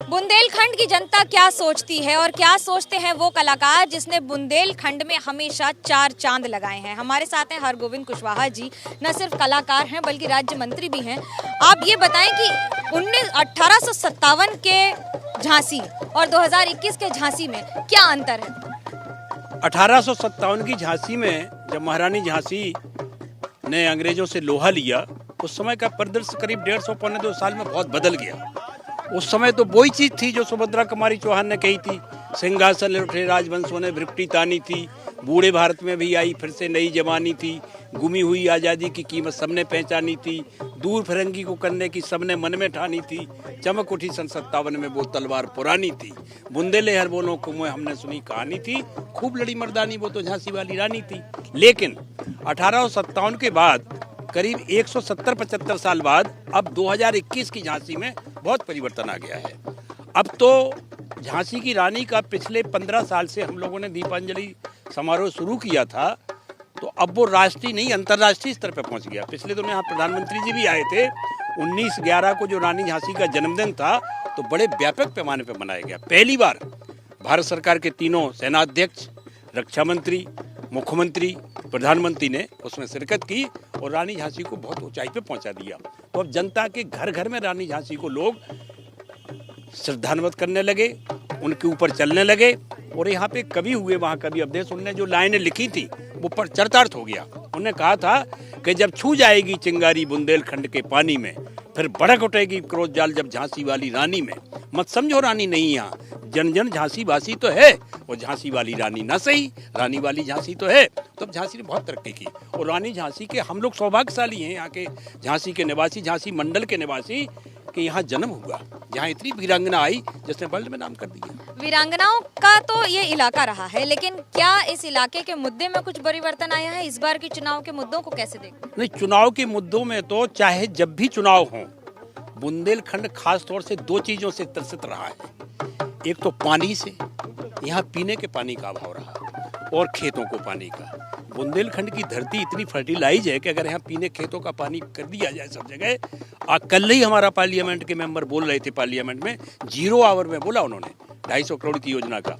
बुंदेलखंड की जनता क्या सोचती है और क्या सोचते हैं वो कलाकार जिसने बुंदेलखंड में हमेशा 4 चांद लगाए हैं। हमारे साथ हैं हरगोविंद कुशवाहा जी, न सिर्फ कलाकार हैं बल्कि राज्य मंत्री भी हैं। आप ये बताएं कि 1857 के झांसी और 2021 के झांसी में क्या अंतर है? 1857 की झांसी में जब महारानी झांसी ने अंग्रेजों से लोहा लिया, उस समय का परिदृश्य करीब 150-2 साल में बहुत बदल गया। उस समय तो वही चीज थी जो सुभद्रा कुमारी चौहान ने कही थी, सिंहासन उठे राजवंशों ने भ्रिकुटी तानी थी, बूढ़े भारत में भी आई फिर से नई जवानी थी, गुमी हुई आज़ादी की कीमत सबने पहचानी थी, दूर फिरंगी को करने की सबने मन में ठानी थी, चमक उठी सन 57 में वो तलवार पुरानी थी, बुंदेले हर बोलों को मुँह हमने सुनी कहानी थी, खूब लड़ी मर्दानी वो तो झांसी वाली रानी थी। लेकिन 1857 के बाद करीब 170-75 साल बाद अब 2021 की झांसी में बहुत परिवर्तन आ गया है। अब तो झांसी की रानी का पिछले 15 साल से हम लोगों ने दीपांजलि समारोह शुरू किया था, तो अब वो राष्ट्रीय नहीं अंतर्राष्ट्रीय स्तर पर पहुंच गया। पिछले दिनों यहाँ प्रधानमंत्री जी भी आए थे। 19/11 को जो रानी झांसी का जन्मदिन था तो बड़े व्यापक पैमाने पर मनाया गया। पहली बार भारत सरकार के तीनों सेनाध्यक्ष, रक्षा मंत्री, मुख्यमंत्री, प्रधानमंत्री ने उसमें शिरकत की और रानी झांसी को बहुत ऊंचाई पे पहुंचा दिया। तो अब जनता के घर घर में रानी झांसी को लोग श्रद्धान्वित करने लगे, उनके ऊपर चलने लगे। और यहाँ पे कवि हुए वहाँ कवि अवधेश, उन्होंने जो लाइनें लिखी थी वो पर चरितार्थ हो गया। उन्होंने कहा था कि जब छू जाएगी चिंगारी बुंदेलखंड के पानी में, फिर भड़क उठेगी क्रोध जाल जब झांसी वाली रानी में, मत समझो रानी नहीं यहाँ, जन जन झांसी वासी तो है, वो झांसी वाली रानी ना सही, रानी वाली झांसी तो है। तब झांसी ने बहुत तरक्की की और रानी झांसी के हम लोग सौभाग्यशाली हैं, यहाँ के झांसी के निवासी, झांसी मंडल के निवासी, कि यहाँ जन्म हुआ, जहाँ इतनी वीरांगना आई जिसने वर्ल्ड में नाम कर दिया। वीरांगनाओं का तो ये इलाका रहा है, लेकिन क्या इस इलाके के मुद्दे में कुछ परिवर्तन आया है? इस बार के चुनाव के मुद्दों को कैसे देखते हैं? नहीं, चुनाव के मुद्दों में तो चाहे जब भी चुनाव हो, बुंदेलखंड खास तौर से 2 चीजों से त्रसित रहा है। एक तो पानी से, यहाँ पीने के पानी का अभाव रहा, और खेतों को पानी का। बुंदेलखंड की धरती इतनी फर्टिलाइज है कि अगर यहाँ पीने खेतों का पानी कर दिया जाए सब जगह। कल ही हमारा पार्लियामेंट के मेंबर बोल रहे थे, पार्लियामेंट में 0 आवर में बोला उन्होंने 250 करोड़ की योजना का।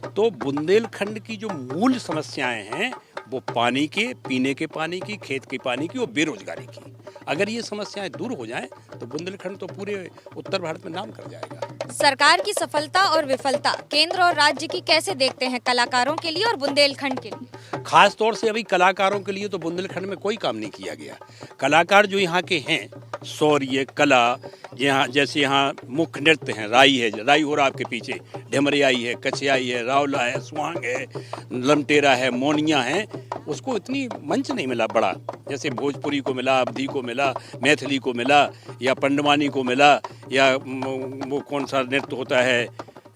तो बुंदेलखंड की जो मूल समस्याएं हैं वो पानी के, पीने के पानी की, खेत के पानी की और बेरोजगारी की। अगर ये समस्याएं दूर हो जाएं तो बुंदेलखंड तो पूरे उत्तर भारत में नाम कर जाएगा। सरकार की सफलता और विफलता केंद्र और राज्य की कैसे देखते हैं, कलाकारों के लिए और बुंदेलखंड के लिए? खास तौर से अभी कलाकारों के लिए तो बुंदेलखंड में कोई काम नहीं किया गया। कलाकार जो यहाँ के हैं, शौर्य कला, यहाँ जैसे यहाँ मुख्य नृत्य हैं, राई है, राई हो रहा आपके पीछे, ढेमरियाई है, कछियाई है, रावला है, स्वांग है, लमटेरा है, मोनिया है, उसको इतनी मंच नहीं मिला बड़ा, जैसे भोजपुरी को मिला, अवधी को मिला, मैथिली को मिला, या पंडवानी को मिला, या वो कौन सा नृत्य होता है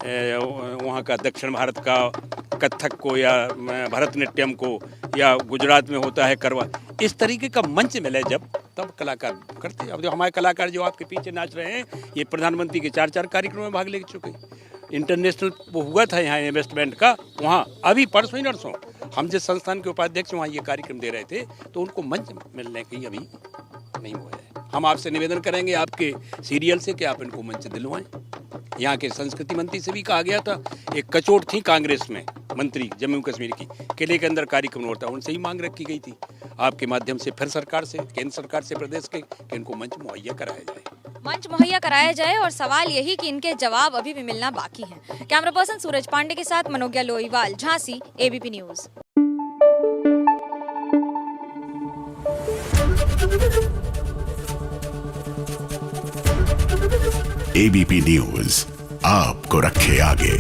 वहाँ का दक्षिण भारत का, कथक को या भरतनाट्यम को, या गुजरात में होता है करवा। इस तरीके का मंच मिले जब, तब कलाकार करते। अब जो हमारे कलाकार जो आपके पीछे नाच रहे हैं, ये प्रधानमंत्री के 4 कार्यक्रमों में भाग ले चुके। इंटरनेशनल वो हुआ था यहाँ इन्वेस्टमेंट का, वहाँ अभी परसों ही नरसों हम जिस संस्थान के उपाध्यक्ष वहाँ ये कार्यक्रम दे रहे थे, तो उनको मंच मिलने की अभी नहीं हुआ है। हम आपसे निवेदन करेंगे आपके सीरियल से कि आप इनको मंच दिलवाएं। यहाँ के संस्कृति मंत्री से भी कहा गया था, एक कचोट थी कांग्रेस में मंत्री जम्मू कश्मीर की, किले के अंदर कार्यक्रम होता, उनसे ही मांग रखी गई थी आपके माध्यम से फिर सरकार से, केंद्र सरकार से, प्रदेश के, कि इनको मंच मुहैया कराया जाए। मंच मुहैया कराया जाए, और सवाल यही कि इनके जवाब अभी भी मिलना बाकी है। कैमरा पर्सन सूरज पांडे के साथ Manogya Loiwal, Jhansi, ABP news. ABP news आपको रखे आगे।